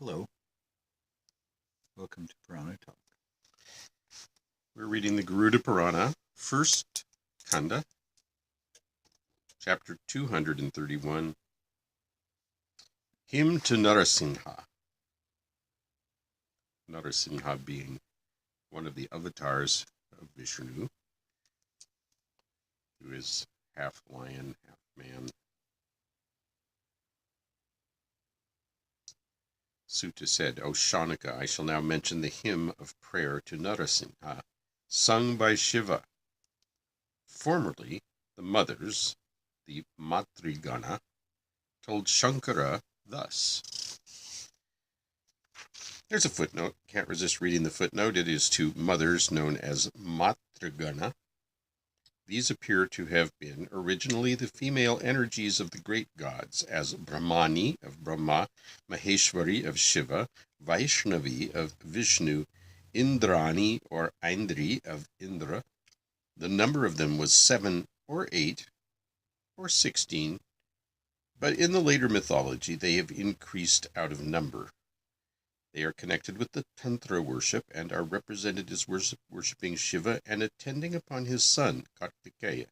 Hello, welcome to Purana Talk. We're reading the Garuda Purana, first Kanda, chapter 231, Hymn to Narasimha. Narasimha being one of the avatars of Vishnu, who is half lion, half man. Suta said, O Shaunika, I shall now mention the hymn of prayer to Narasimha, sung by Shiva. Formerly, the mothers, the Matrigana, told Shankara thus. There's a footnote. Can't resist reading the footnote. It is to mothers known as Matrigana. These appear to have been originally the female energies of the great gods, as Brahmani of Brahma, Maheshwari of Shiva, Vaishnavi of Vishnu, Indrani or Indri of Indra. The number of them was 7 or 8 or 16, but in the later mythology they have increased out of number. They are connected with the Tantra worship and are represented as worshipping Shiva and attending upon his son, Kartikeya.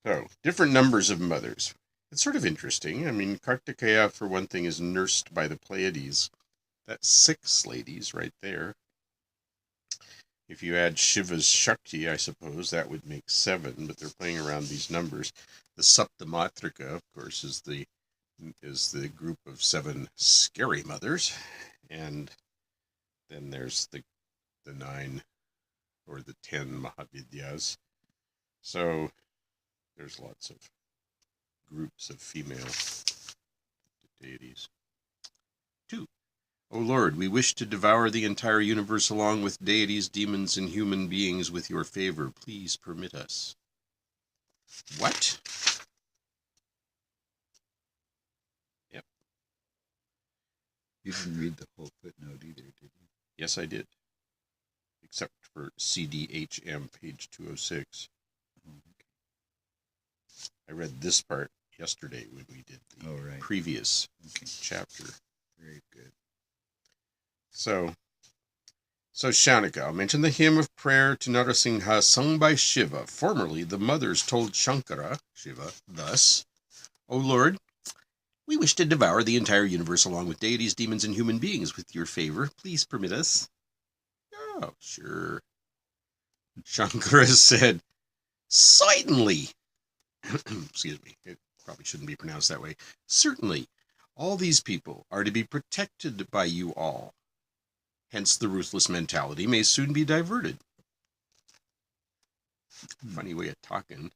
So, different numbers of mothers. It's sort of interesting. I mean, Kartikeya, for one thing, is nursed by the Pleiades. That's 6 ladies right there. If you add Shiva's Shakti, I suppose, that would make 7, but they're playing around these numbers. The Saptamatrika, of course, is the group of 7 scary mothers, and then there's the 9 or the 10 Mahavidyas. So there's lots of groups of female deities. 2. O Lord, we wish to devour the entire universe along with deities, demons, and human beings with your favor. Please permit us. What? You didn't read the whole footnote either, did you? Yes, I did. Except for CDHM, page 206. Oh, okay. I read this part yesterday when we did the previous chapter. Very good. So Shaunika, I'll mention the hymn of prayer to Narasimha sung by Shiva. Formerly, the mothers told Shankara, Shiva, thus, O Lord, we wish to devour the entire universe along with deities, demons, and human beings with your favor. Please permit us. Oh, sure. Shankara said, certainly. Excuse me. It probably shouldn't be pronounced that way. Certainly, all these people are to be protected by you all. Hence, the ruthless mentality may soon be diverted. Funny way of talking.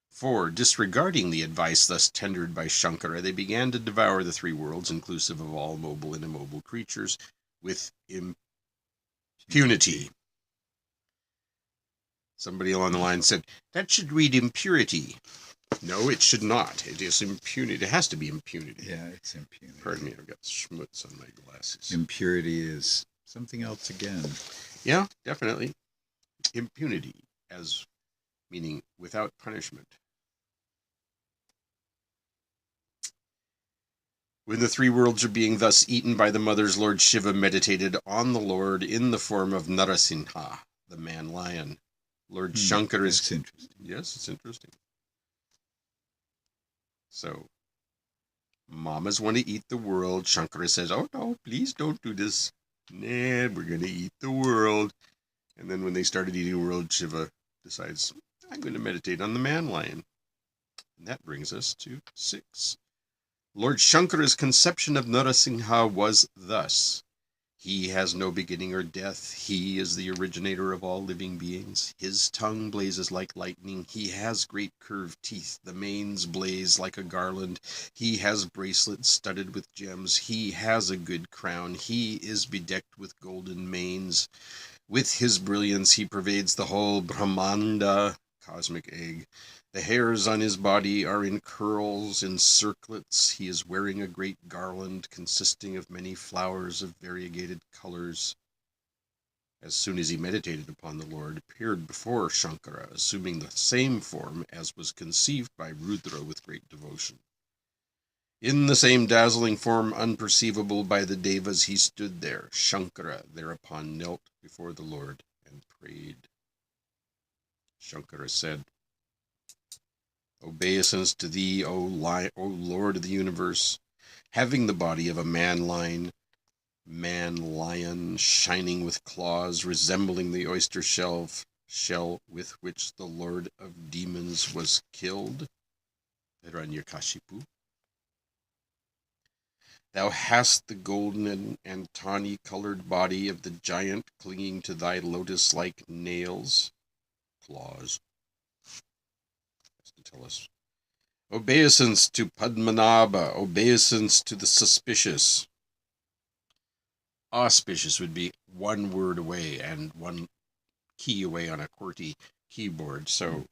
For, disregarding the advice thus tendered by Shankara, they began to devour the 3 worlds, inclusive of all mobile and immobile creatures, with impunity. Somebody along the line said, that should read impurity. No, it should not. It is impunity. It has to be impunity. Yeah, it's impunity. Pardon me, I've got schmutz on my glasses. Impurity is something else again. Yeah, definitely. Impunity, as meaning without punishment. When the 3 worlds are being thus eaten by the mothers, Lord Shiva meditated on the Lord in the form of Narasimha, the man-lion. Lord Shankara is... That's interesting. Yes, it's interesting. So, mamas want to eat the world. Shankara says, oh no, please don't do this. Nah, we're going to eat the world. And then when they started eating the world, Shiva decides, I'm going to meditate on the man-lion. And that brings us to 6. Lord Shankara's conception of Narasimha was thus. He has no beginning or death. He is the originator of all living beings. His tongue blazes like lightning. He has great curved teeth. The manes blaze like a garland. He has bracelets studded with gems. He has a good crown. He is bedecked with golden manes. With his brilliance he pervades the whole Brahmanda, cosmic egg. The hairs on his body are in curls, in circlets. He is wearing a great garland consisting of many flowers of variegated colors. As soon as he meditated upon the Lord, appeared before Shankara, assuming the same form as was conceived by Rudra with great devotion. In the same dazzling form unperceivable by the devas, he stood there. Shankara thereupon knelt before the Lord and prayed. Shankara said, Obeisance to thee, O Lord of the universe, having the body of a man-lion, shining with claws, resembling the oyster shell with which the Lord of Demons was killed, Hiranyakashipu. Thou hast the golden and tawny-colored body of the giant clinging to thy lotus-like nails, claws. Has to tell us. Obeisance to Padmanabha, obeisance to the suspicious. Auspicious would be one word away and one key away on a QWERTY keyboard. So,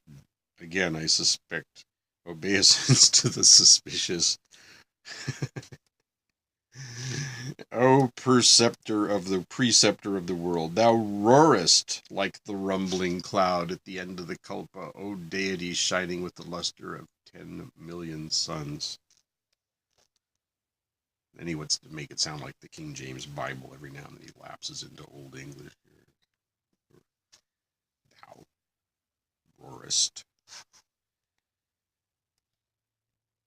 again, I suspect obeisance to the suspicious. O preceptor of the world, thou roarest like the rumbling cloud at the end of the kalpa, O deity shining with the luster of 10 million suns. Then he wants to make it sound like the King James Bible every now and then. He lapses into Old English here. Thou roarest.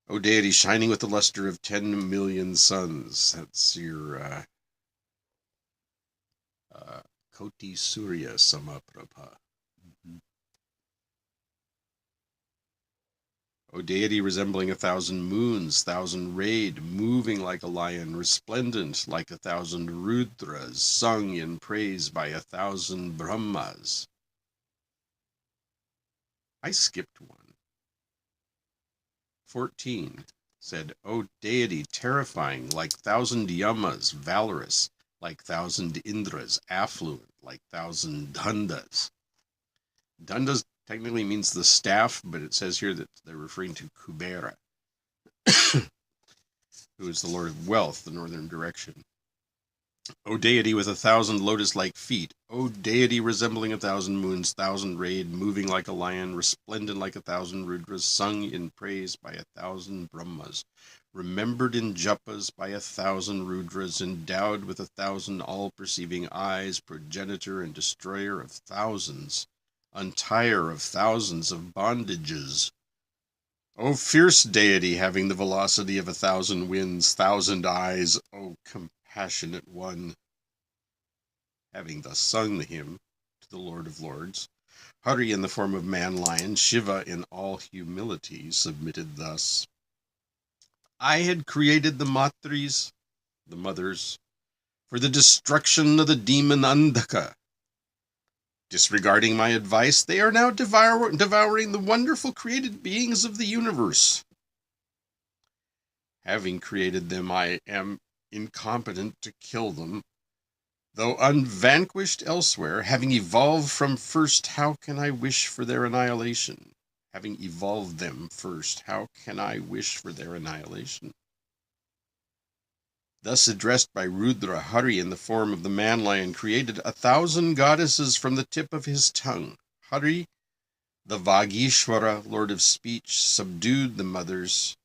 O deity shining with the luster of 10 million suns. That's your Koti Surya Samaprabha. O deity resembling 1,000 moons, 1,000-rayed, moving like a lion, resplendent like 1,000 Rudras, sung in praise by 1,000 Brahmas. I skipped one. 14 said, O deity terrifying like 1,000 Yamas, valorous like 1,000 Indras, affluent like 1,000 Dandas. Dandas technically means the staff, but it says here that they're referring to Kubera, who is the lord of wealth, the northern direction. O deity with 1,000 lotus-like feet, O deity resembling 1,000 moons, 1,000-rayed, moving like a lion, resplendent like 1,000 Rudras, sung in praise by 1,000 Brahmas, remembered in japas by 1,000 Rudras, endowed with 1,000 all-perceiving eyes, progenitor and destroyer of thousands, untier of thousands of bondages. O fierce deity having the velocity of 1,000 winds, 1,000 eyes, O compassionate one. Having thus sung the hymn to the Lord of Lords, Hari in the form of man-lion, Shiva in all humility submitted thus. I had created the Matris, the mothers, for the destruction of the demon Andhaka. Disregarding my advice, they are now devouring the wonderful created beings of the universe. Having created them, I am incompetent to kill them. Though unvanquished elsewhere, having evolved from first, how can I wish for their annihilation? Having evolved them first, how can I wish for their annihilation? Thus addressed by Rudra, Hari in the form of the man-lion created 1,000 goddesses from the tip of his tongue. Hari, the Vagishwara, lord of speech, subdued the mothers,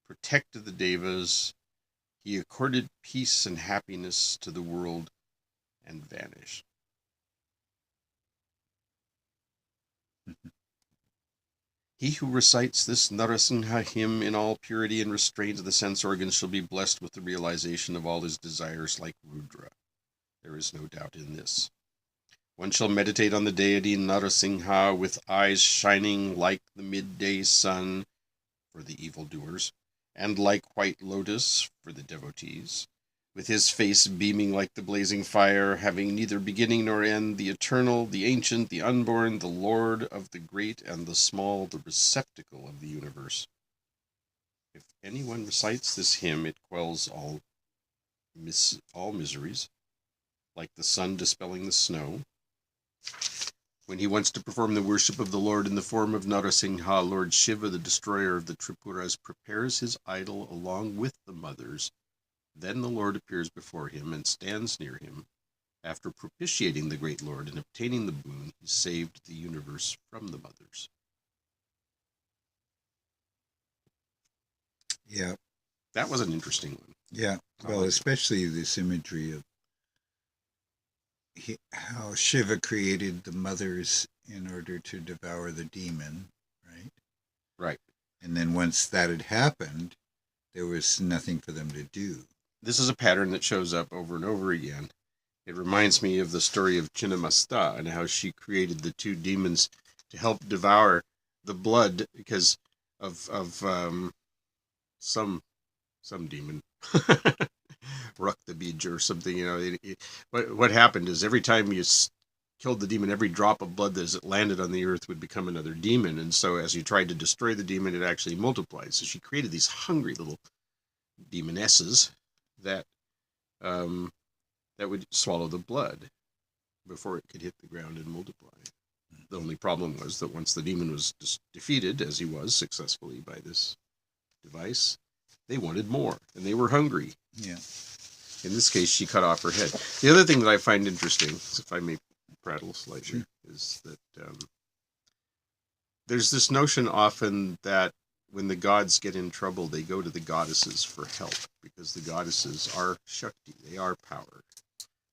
protected the devas. He accorded peace and happiness to the world and vanished. He who recites this Narasimha hymn in all purity and restraint of the sense organs shall be blessed with the realization of all his desires like Rudra. There is no doubt in this. One shall meditate on the deity Narasimha with eyes shining like the midday sun for the evildoers, and like white lotus for the devotees, with his face beaming like the blazing fire, having neither beginning nor end, the eternal, the ancient, the unborn, the Lord of the great and the small, the receptacle of the universe. If anyone recites this hymn, it quells all miseries, like the sun dispelling the snow. When he wants to perform the worship of the Lord in the form of Narasimha, Lord Shiva, the destroyer of the Tripuras, prepares his idol along with the mothers. Then the Lord appears before him and stands near him. After propitiating the great Lord and obtaining the boon, he saved the universe from the mothers. Yeah. That was an interesting one. Yeah. I Well, like it. especially this imagery of how Shiva created the mothers in order to devour the demon, right? Right. And then once that had happened, there was nothing for them to do. This is a pattern that shows up over and over again. It reminds me of the story of Chinnamasta and how she created the two demons to help devour the blood because of some demon, Ruktabij or something. You know, what happened is every time you killed the demon, every drop of blood as it landed on the earth would become another demon. And so as you tried to destroy the demon, it actually multiplied. So she created these hungry little demonesses that um, that would swallow the blood before it could hit the ground and multiply. The only problem was that once the demon was defeated, as he was successfully by this device, they wanted more, and they were hungry. Yeah. In this case, she cut off her head. The other thing that I find interesting, if I may prattle slightly, Sure. is that there's this notion often that when the gods get in trouble, they go to the goddesses for help, because the goddesses are Shakti, they are power.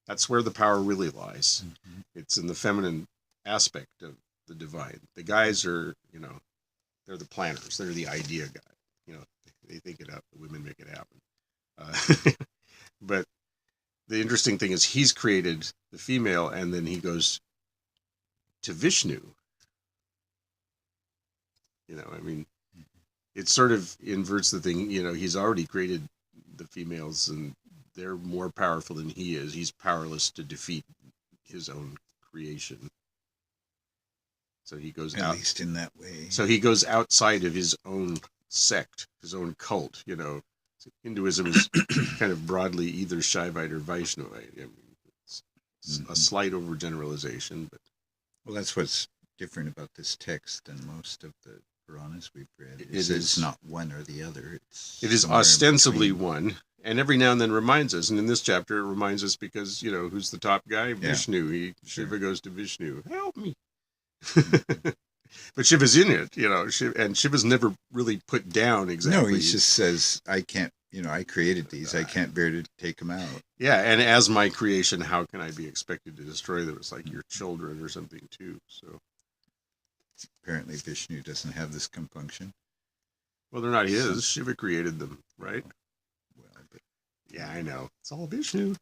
That's where the power really lies. Mm-hmm. It's in the feminine aspect of the divine. The guys are, they're the planners. They're the idea guy. They think it up. The women make it happen. But the interesting thing is he's created the female, and then he goes to Vishnu. It sort of inverts the thing. He's already created the females, and they're more powerful than he is. He's powerless to defeat his own creation. So he goes At least in that way. So he goes outside of his own sect, his own cult. Hinduism is kind of broadly either Shaivite or Vaishnavite. It's a slight overgeneralization, but well, that's what's different about this text than most of the Puranas we've read. It's not one or the other. It is ostensibly one, and every now and then reminds us. And in this chapter, it reminds us because who's the top guy? Vishnu. Shiva goes to Vishnu. Help me. But Shiva's in it, and Shiva's never really put down exactly. No, he just says, I can't, I created these. I can't bear to take them out. Yeah, and as my creation, how can I be expected to destroy them? It's like your children or something, too. So apparently Vishnu doesn't have this compunction. Well, they're not his. Shiva created them, right? Well, but yeah, I know. It's all Vishnu.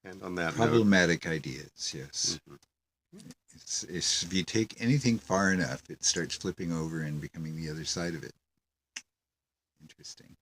And on that problematic ideas, yes. Mm-hmm. It's if you take anything far enough, it starts flipping over and becoming the other side of it. Interesting.